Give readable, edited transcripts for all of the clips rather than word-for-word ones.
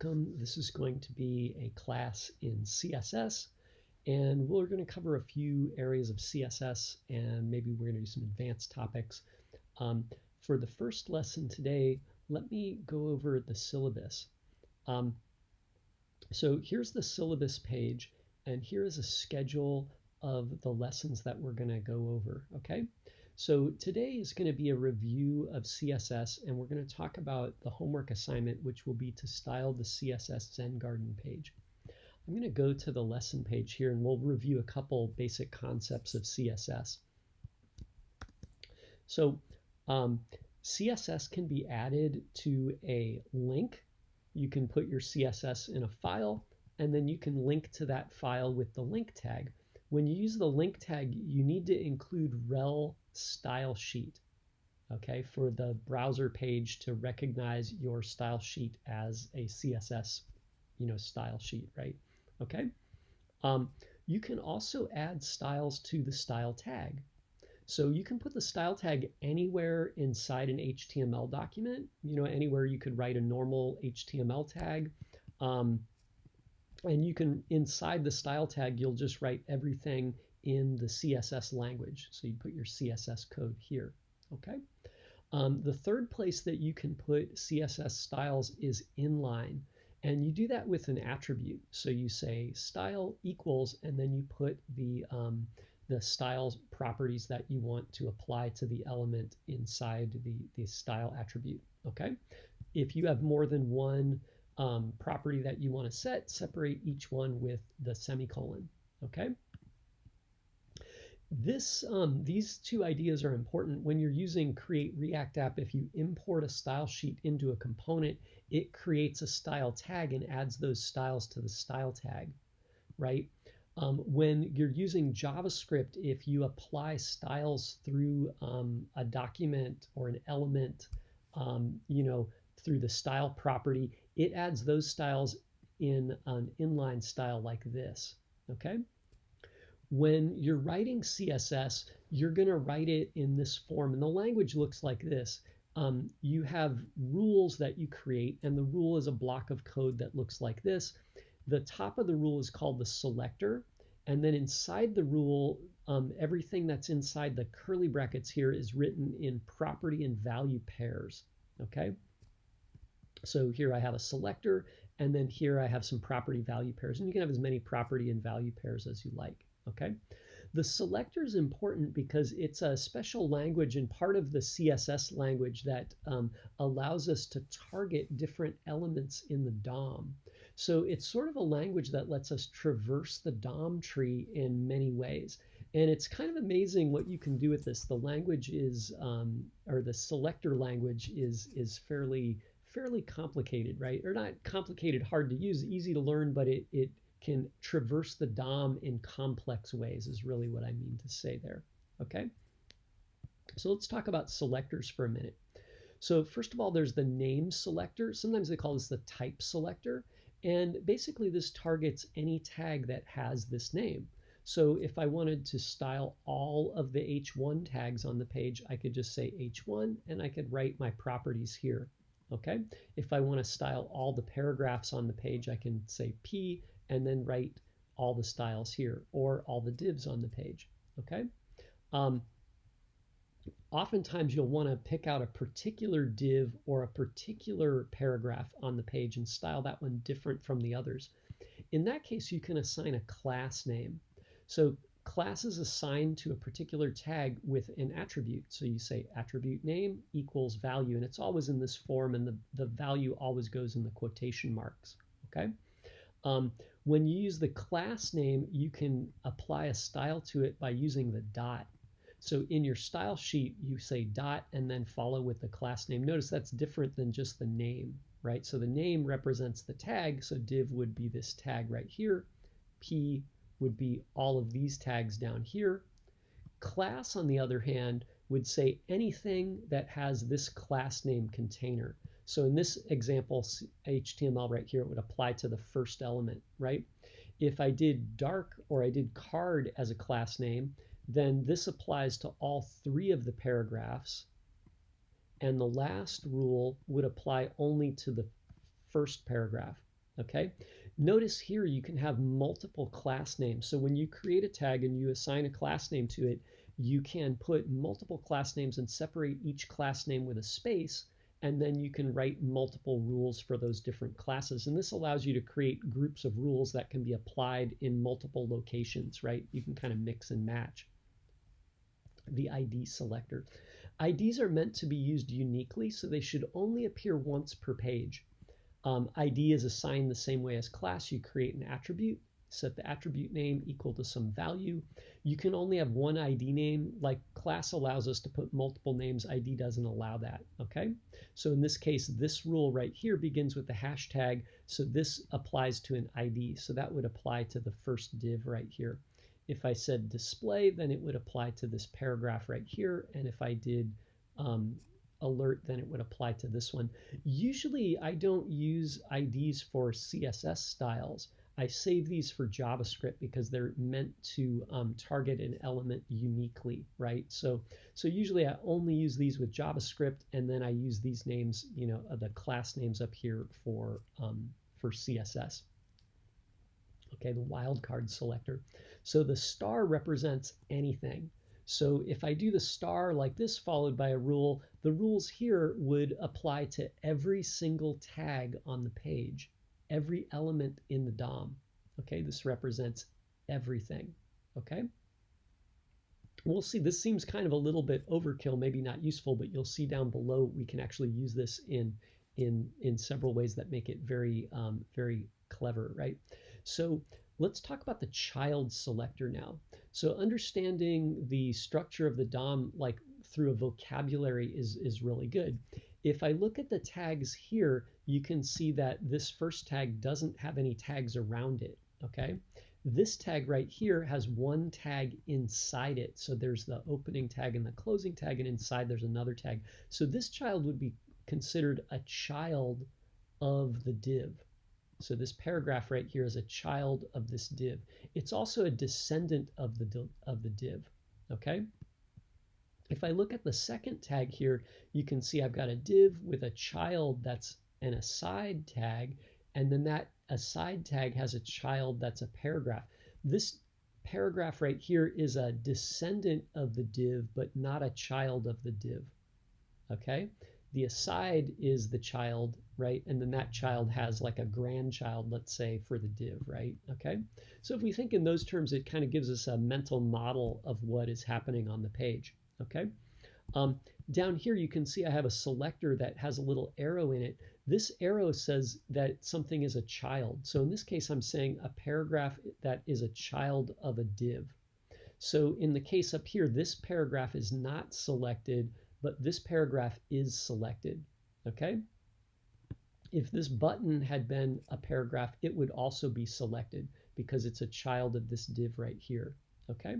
welcome. This is going to be a class in CSS, and we're going to cover a few areas of CSS, and maybe we're going to do some advanced topics. For the first lesson today, let me go over the syllabus. So here's the syllabus page, and here is a schedule of the lessons that we're going to go over, okay? So today is going to be a review of CSS, and we're going to talk about the homework assignment, which will be to style the CSS Zen Garden page. I'm going to go to the lesson page here, and we'll review a couple basic concepts of CSS. So CSS can be added to a link. You can put your CSS in a file, and then you can link to that file with the link tag. When you use the link tag, you need to include rel style sheet, okay, for the browser page to recognize your style sheet as a CSS, style sheet, right? Okay. You can also add styles to the style tag. So you can put the style tag anywhere inside an HTML document, anywhere you could write a normal HTML tag. And you can, inside the style tag, you'll just write everything in the CSS language. So you put your CSS code here, okay? The third place that you can put CSS styles is inline. And you do that with an attribute. So you say style equals, and then you put the styles properties that you want to apply to the element inside the style attribute, okay? If you have more than one property that you want to set, separate each one with the semicolon, okay? These two ideas are important when you're using Create React App. If you import a style sheet into a component, it creates a style tag and adds those styles to the style tag, right? When you're using JavaScript, if you apply styles through a document or an element, through the style property, it adds those styles in an inline style like this, okay? When you're writing CSS, you're going to write it in this form, and the language looks like this. You have rules that you create, and the rule is a block of code that looks like this. The top of the rule is called the selector, and then inside the rule, everything that's inside the curly brackets here is written in property and value pairs, okay? So here I have a selector, and then here I have some property value pairs, and you can have as many property and value pairs as you like, okay? The selector is important because it's a special language and part of the CSS language that allows us to target different elements in the DOM. So it's sort of a language that lets us traverse the DOM tree in many ways. And it's kind of amazing what you can do with this. The language is, or the selector language is fairly complicated, right? Or not complicated, hard to use, easy to learn, but it can traverse the DOM in complex ways is really what I mean to say there, okay? So let's talk about selectors for a minute. So first of all, there's the name selector. Sometimes they call this the type selector. And basically this targets any tag that has this name. So if I wanted to style all of the H1 tags on the page, I could just say H1 and I could write my properties here, okay? If I want to style all the paragraphs on the page, I can say P and then write all the styles here, or all the divs on the page, okay? Oftentimes you'll want to pick out a particular div or a particular paragraph on the page and style that one different from the others. In that case, you can assign a class name. So class is assigned to a particular tag with an attribute. So you say attribute name equals value, and it's always in this form, and the value always goes in the quotation marks, okay? When you use the class name, you can apply a style to it by using the dot. So in your style sheet, you say dot and then follow with the class name. Notice that's different than just the name, right? So the name represents the tag, so div would be this tag right here. P would be all of these tags down here. Class, on the other hand, would say anything that has this class name container. So in this example, HTML right here, it would apply to the first element, right? If I did dark or I did card as a class name, then this applies to all three of the paragraphs. And the last rule would apply only to the first paragraph, Okay, notice here you can have multiple class names. So when you create a tag and you assign a class name to it, you can put multiple class names and separate each class name with a space, and then you can write multiple rules for those different classes. And this allows you to create groups of rules that can be applied in multiple locations, right? You can kind of mix and match. The ID selector. IDs are meant to be used uniquely, so they should only appear once per page. ID is assigned the same way as class. You create an attribute, set the attribute name equal to some value. You can only have one ID name. Like class allows us to put multiple names, ID doesn't allow that, okay? So in this case, this rule right here begins with the hashtag, so this applies to an ID. So that would apply to the first div right here. If I said display, then it would apply to this paragraph right here. And if I did alert, then it would apply to this one. Usually I don't use IDs for CSS styles. I save these for JavaScript because they're meant to target an element uniquely, right? So usually I only use these with JavaScript, and then I use these names, you know, the class names up here for CSS. Okay, the wildcard selector. So the star represents anything. So if I do the star like this followed by a rule, the rules here would apply to every single tag on the page, every element in the DOM. Okay, this represents everything. Okay. We'll see, this seems kind of a little bit overkill, maybe not useful, but you'll see down below we can actually use this in several ways that make it very, very clever, right? So let's talk about the child selector now. So understanding the structure of the DOM like through a vocabulary is really good. If I look at the tags here, you can see that this first tag doesn't have any tags around it, okay? This tag right here has one tag inside it. So there's the opening tag and the closing tag, and inside there's another tag. So this child would be considered a child of the div. So this paragraph right here is a child of this div. It's also a descendant of the div, okay? If I look at the second tag here, you can see I've got a div with a child that's an aside tag, and then that aside tag has a child that's a paragraph. This paragraph right here is a descendant of the div, but not a child of the div, okay? The aside is the child, right? And then that child has like a grandchild, let's say, for the div, right? Okay. So if we think in those terms, it kind of gives us a mental model of what is happening on the page, okay? Down here, you can see I have a selector that has a little arrow in it. This arrow says that something is a child. So in this case, I'm saying a paragraph that is a child of a div. So in the case up here, this paragraph is not selected, but this paragraph is selected, okay? If this button had been a paragraph, it would also be selected because it's a child of this div right here, okay?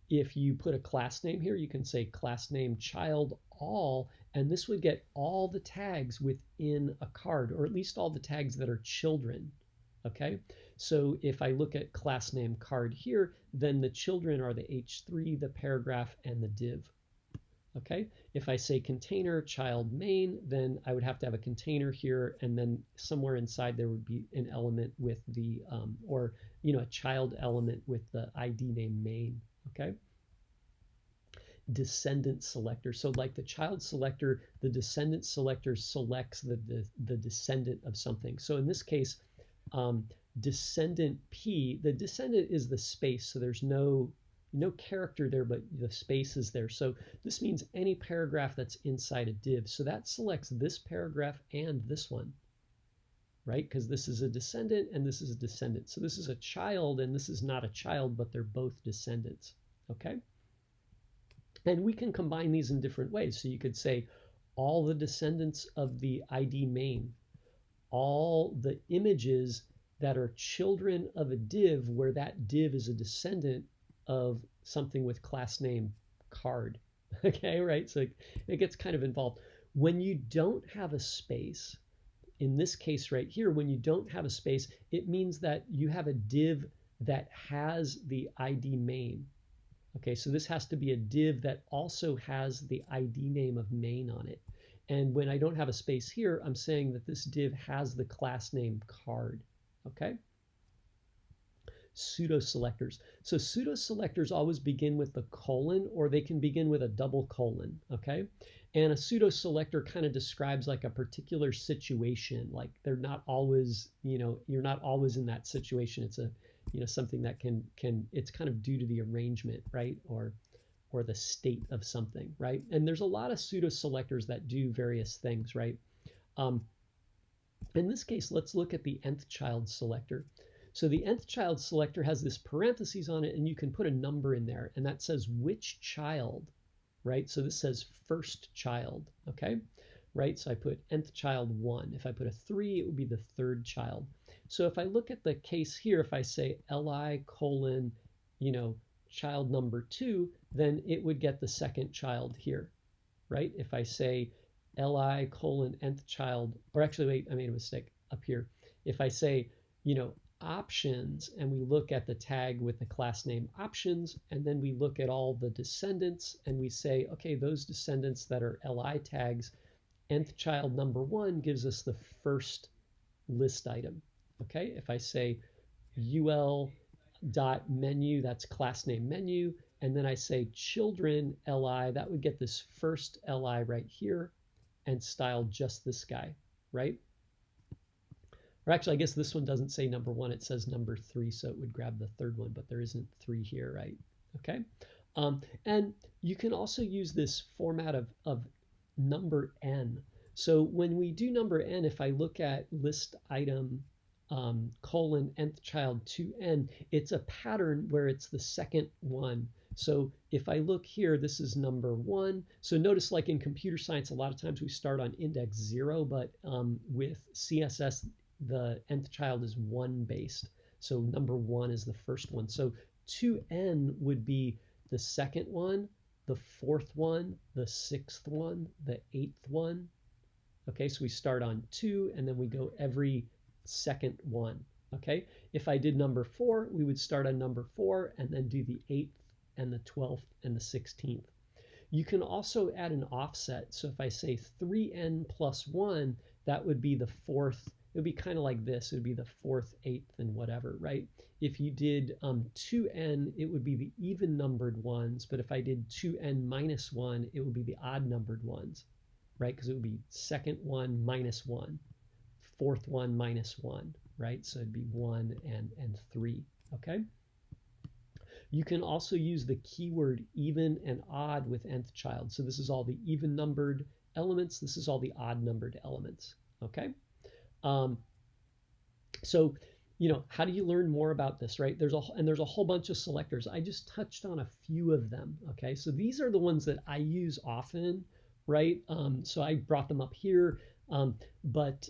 If you put a class name here, you can say class name child all, and this would get all the tags within a card, or at least all the tags that are children, okay? So if I look at class name card here, then the children are the H3, the paragraph, and the div. Okay, if I say container child main, then I would have to have a container here, and then somewhere inside there would be an element with the, or, you know, a child element with the ID name main, okay? Descendant selector. So like the child selector, the descendant selector selects the descendant of something. So in this case, descendant P, the descendant is the space, so there's no character there, but the space is there. So this means any paragraph that's inside a div. So that selects this paragraph and this one, right? Because this is a descendant and this is a descendant. So this is a child and this is not a child, but they're both descendants, okay? And we can combine these in different ways. So you could say all the descendants of the ID main, all the images that are children of a div where that div is a descendant of something with class name card, okay, right? So it gets kind of involved. When you don't have a space, in this case right here, when you don't have a space, it means that you have a div that has the ID main. Okay, so this has to be a div that also has the ID name of main on it. And when I don't have a space here, I'm saying that this div has the class name card. okay? Pseudoselectors. So pseudoselectors always begin with the colon, or they can begin with a double colon, okay? And a pseudoselector kind of describes like a particular situation, like they're not always, you're not always in that situation. It's a, something that it's kind of due to the arrangement, right? Or the state of something, right? And there's a lot of pseudoselectors that do various things, right? In this case, let's look at the nth child selector. So the nth child selector has this parentheses on it, and you can put a number in there, and that says which child, right? So this says first child, okay? Right, so I put nth child 1. If I put a 3, it would be the third child. So if I look at the case here, if I say li colon, child number 2, then it would get the second child here, right? If I say li colon nth child, or actually, wait, I made a mistake up here. If I say, options, and we look at the tag with the class name options, and then we look at all the descendants, and we say, okay, those descendants that are li tags, nth child number 1 gives us the first list item, okay? If I say ul dot menu, that's class name menu, and then I say children li, that would get this first li right here and style just this guy, right? Or actually, I guess this one doesn't say number 1, it says number 3, so it would grab the third one, but there isn't 3 here, right? Okay. And you can also use this format of number n. So when we do number n, if I look at list item colon nth child 2n, it's a pattern where it's the second one. So if I look here, this is number 1. So notice, like in computer science, a lot of times we start on index 0, but with CSS, the nth child is 1 based. So number 1 is the first one. So 2n would be the second one, the fourth one, the sixth one, the eighth one. Okay, so we start on 2, and then we go every second one. Okay, if I did number 4, we would start on number 4 and then do the 8th and the 12th and the 16th. You can also add an offset. So if I say 3n plus 1, that would be the fourth. It would be kind of like this. It would be the 4th, 8th, and whatever, right? If you did 2n, it would be the even numbered ones. But if I did 2n minus 1, it would be the odd numbered ones, right? Because it would be second one minus 1, fourth one minus 1, right? So it'd be 1 and 3, okay? You can also use the keyword even and odd with nth child. So this is all the even numbered elements. This is all the odd numbered elements, okay? So, how do you learn more about this, right? There's a whole bunch of selectors. I just touched on a few of them, okay? So these are the ones that I use often, right? So I brought them up here, but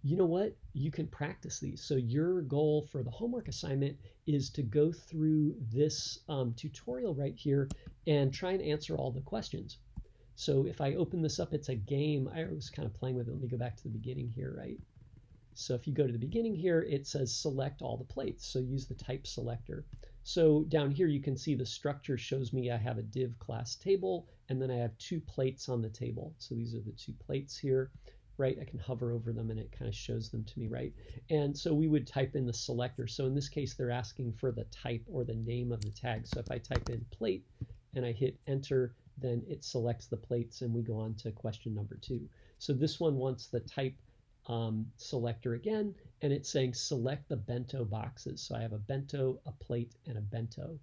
you know what? You can practice these. So your goal for the homework assignment is to go through this tutorial right here and try and answer all the questions. So if I open this up, it's a game. I was kind of playing with it. Let me go back to the beginning here, right? So if you go to the beginning here, it says select all the plates. So use the type selector. So down here, you can see the structure shows me I have a div class table, and then I have 2 plates on the table. So these are the 2 plates here, right? I can hover over them and it kind of shows them to me, right? And so we would type in the selector. So in this case, they're asking for the type or the name of the tag. So if I type in plate and I hit enter, then it selects the plates and we go on to question number 2. So this one wants the type selector again, and it's saying select the bento boxes. So I have a bento, a plate, and a bento.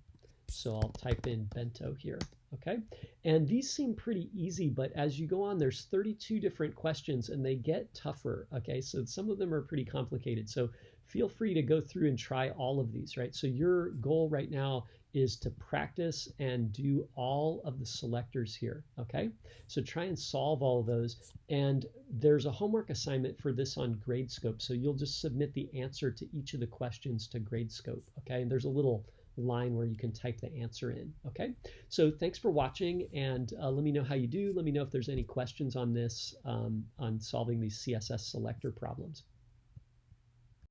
So I'll type in bento here, okay? And these seem pretty easy, but as you go on, there's 32 different questions and they get tougher, okay? So some of them are pretty complicated. So feel free to go through and try all of these, right? So your goal right now is to practice and do all of the selectors here, okay? So try and solve all of those. And there's a homework assignment for this on Gradescope. So you'll just submit the answer to each of the questions to Gradescope, okay? And there's a little line where you can type the answer in, okay? So thanks for watching, and let me know how you do. Let me know if there's any questions on this, on solving these CSS selector problems.